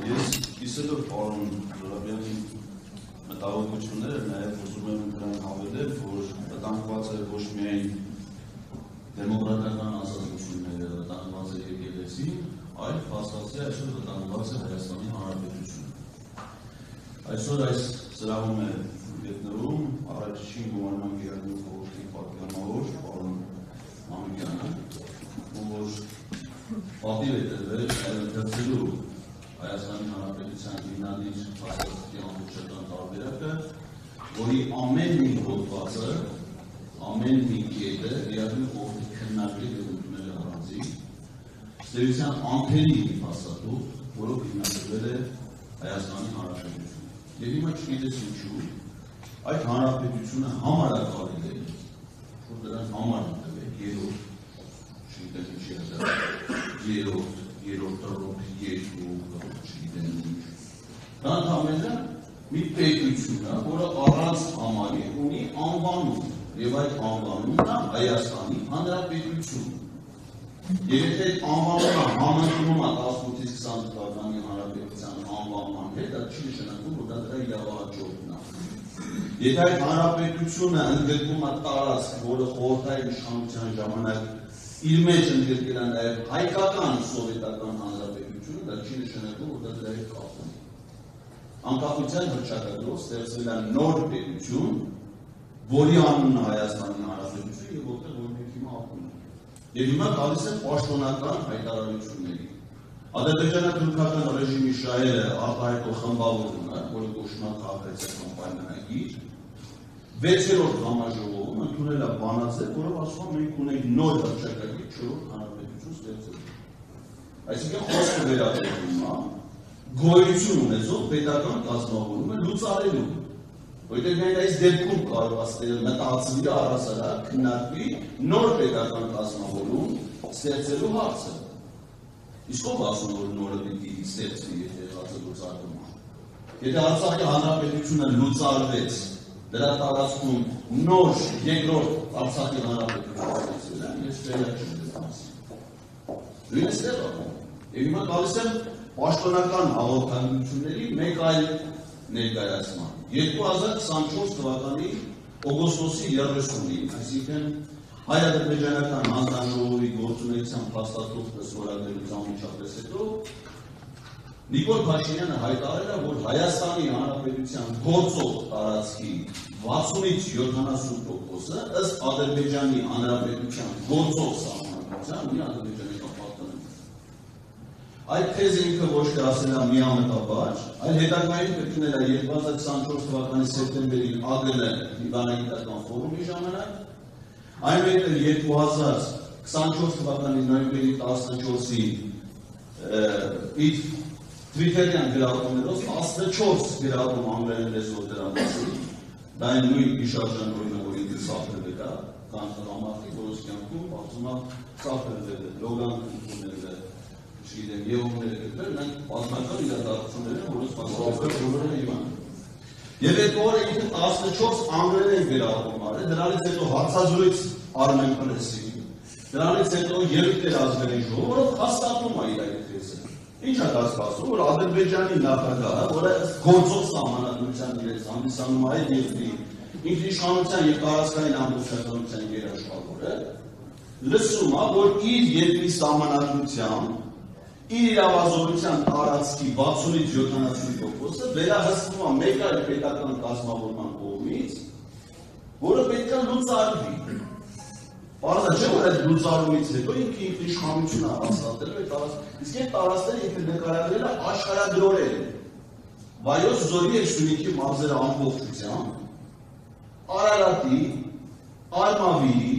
Ես կիսելով պարոն Զորաբյանի մտահոգությունները նաև ուզում եմ դրան հավելել, որ վտանգված է ոչ միայն դեմոկրատական ազատությունները, վտանգված է եկեղեցին, այլ փաստացի այսօր վտանգված է Հայաստանի Հանրապետությունը։ Այսօր այս սրահում է գտնվում առաջին գումարման գերագույն խորհրդի պատգամավոր պարոն Մանուկյանը, որ պատիվ է տրվել ընթերցելու Հայաստանի Հանրապետության հիմնադիր փաստաթղթի ամբողջական տարբերակը, որի ամեն մի հոդվածը, ամեն մի կետը գերագույն խորհրդի քննարկել է ընդունել առանձին, ստեյության անթերի փաստաթուղթ, որով հիմնադրվել է Հայաստանի Հանրապետությունը։ Եվ հիմա չգիտես ինչու, այդ հանրապետությունը համարակալել է, որ դրան համար ընտրվել, երրորդ տրոփ, չգիտեմ ինչ։ Դա ընդհանրապես մի պետություն է, որը առանց համարի ունի անվանում, եւ այդ անվանումն է Հայաստանի Հանրապետություն։ Եվ եթե այդ անվանումը համընկնում է 18-ից 20 թվականի հանրապետության անվանման հետ, դա չի նշանակում, որ դա դրա իրավահաջորդն է։ Եթե այդ հանրապետությունը ընդգրկում է տարածք, որը խորհրդային իշխանության ժամանակ իր մեջ ընդգրկել է նաև հայկական սովետական հանրապետությունը, դա չի նշանակում, որ դա դրա հետ կապ ունի։ Անկախության հռչակագրով ստեղծվել է նոր պետություն, որի անունն է Հայաստանի Հանրապետություն եւ որտեղ որ մենք հիմա ապրում ենք։ Եվ հիմա գալիս են պաշտոնական հայտարարությունների։ Ադրբեջանա-թուրքական ռեժիմի շահերը արտահայտող խմբավորում է, որը կոչվում է քաղաքացիական պայմանագիր, 6-րդ համաժողովում ընդունել է բանաձև, որով ասում է մենք ունենք նոր հռչակագիր 4-րդ հանրապետություն ստեղծելու։ Այսինքն խոսքը վերաբերում է գոյություն ունեցող պետական կազմավորումը լուծարելու։ Որտեղ միայն այս դեպքում կարող է մտածվի առհասարակ քննարկվի նոր պետական կազմավորում ստեղծելու հարցը։ Իսկ ով ասում որ նորը պիտի ստեղծվի, եթե եղածը լուծարվում է։ Եթե Արցախի հանրապետությունը լուծարվեց, դրա տարածքում նոր երկրորդ Արցախի հանրապետություն ստեղծվել է, ես վերջ չեմ դասի։ Նույնը ստեղ է։ Եվ հիմա գալիս եմ պաշտոնական հաղորդակցությունների մեկ այլ ներկայացման։ 2024 թվականի օգոստոսի 30-ին, այսինքն հայ-ադրբեջանական հանձնաժողովի գործունեության փաստաթուղթը ստորագրելուց անմիջապես հետո Նիկոլ Փաշինյանը հայտարարել է, որ Հայաստանի Հանրապետության գործող տարածքի 60-ից 70%-ը ըստ Ադրբեջանի Հանրապետության գործող սահմանադրության ունի ադրբեջանական պատկանելություն։ Այդ թեզը ինքը ոչ թե ասել է միամտաբար, այլ հետագայում կրկնել է 2024 թվականի սեպտեմբերի ԱԳՆ դիվանագիտական ֆորումի ժամանակ, այնուհետև 2024 թվականի նոյեմբերի 14-ին իր Twitter-յան գրառումներով 14 գրառում անգլերեն լեզվով դրա մասին, դա այն նույն գիշարժան օրինը, որ ինքը սափրվել է, կան համարդիկ, որոնց կյանքում ասում է սափրվել է, լոգան ընդունել է, չգիտեմ, եվումները գտնել, մենք բազմական իրադարձություններ են, որոնց մասնակցությունները իմանալու։ Եվ այդ օրը ինքը 14 անգլերեն գրառում արել, դրանից հետո հարցազրույց Armen Press-ի, դրանից հետո ելույթներ ազգային ժողովը, որով հաստատում է իր այդ թեզը։ Ինչ է դա սպասում, որ Ադրբեջանի նախագահը, որը գործող սահմանադրության իրենց հանդիսանում է այդ երկրի ինքնիշխանության եւ տարածքային ամբողջականության երաշխավորը, լսում է, որ իր երկրի սահմանադրությամբ իր իրավազորության տարածքի 60-ից 70%-ը վերահսկվում է մեկ այլ պետական կազմավորման կողմից, որը պետք է լուծարվի։ Պարզա չէ, որ այդ լուծարումից հետո ինքը ինքնիշխանություն է հաստատել այդ տարածքը, իսկ այդ տարածքները ինքը նկարագրել է աշխարհագրորեն։ Վայոց ձորի եւ Սյունիքի մարզերը ամբողջությամբ, Արարատի, Արմավիրի,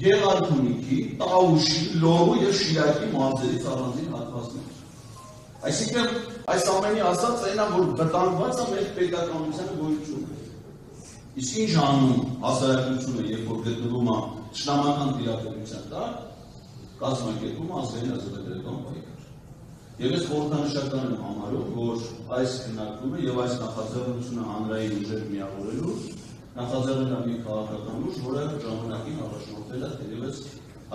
Գեղարքունիքի, Տաուշի, Լոռու եւ Շիրակի մարզերից առանձին հատվածներ։ Այսինքն այս ամենի ասած այն է, որ վտանգված է մեր պետականության գոյությունը։ Իսկ ինչ անում հասարակությունը, երբ որ գտնվում է ճշնամական տիրապետության տակ, կազմակերպում ազգային ազատագրական պայքար։ Եվ ես խորհրդանշական եմ համարում, որ այս քննարկումը եւ այս նախաձեռնությունը հանրային ուժեր միավորելու նախաձեռնել է մի քաղաքական ուժ, որը ժամանակին առաջնորդել է թերևս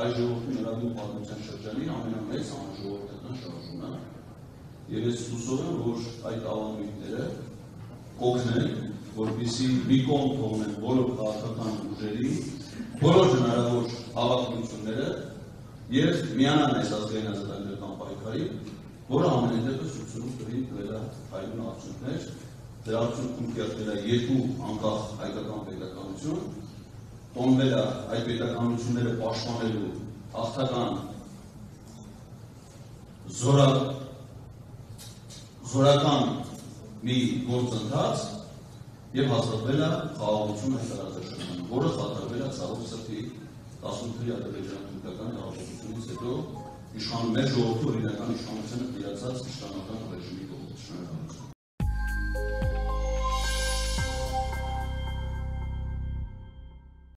այս ժողովրդի նորագույն պատմության շրջանի ամենամեծ հանրաժողովրդական շարժումը եւ ես հուսով եմ, որ այդ ավանդույթները կօգնեն, որպեսզի մի կողմ թողնեն բոլոր քաղաքական ուժերի, բոլոր հնարավոր հավակնությունները եւ միանան այս ազգային ազատագրական պայքարին, որը ամեն դեպս ուսումնուց տվել հայուն արդյունքներ, դրա արդյունքում կերտվել է երկու անկախ հայկական պետականություն, տոնվել է այդ պետականությունները պաշտպանելու հաղթական զորական մի գործընթաց եւ հաստատվել է խաղաղություն այս տարածաշրջանում, որը խաթարվել է ցավոք սրտի 18-ի ադրբեջան-թուրքական հեղափոխությունից հետո իշխան մեր ժողովրդի օրինական իշխանությունը տիրացած իշխանական ռեժիմի կողմից։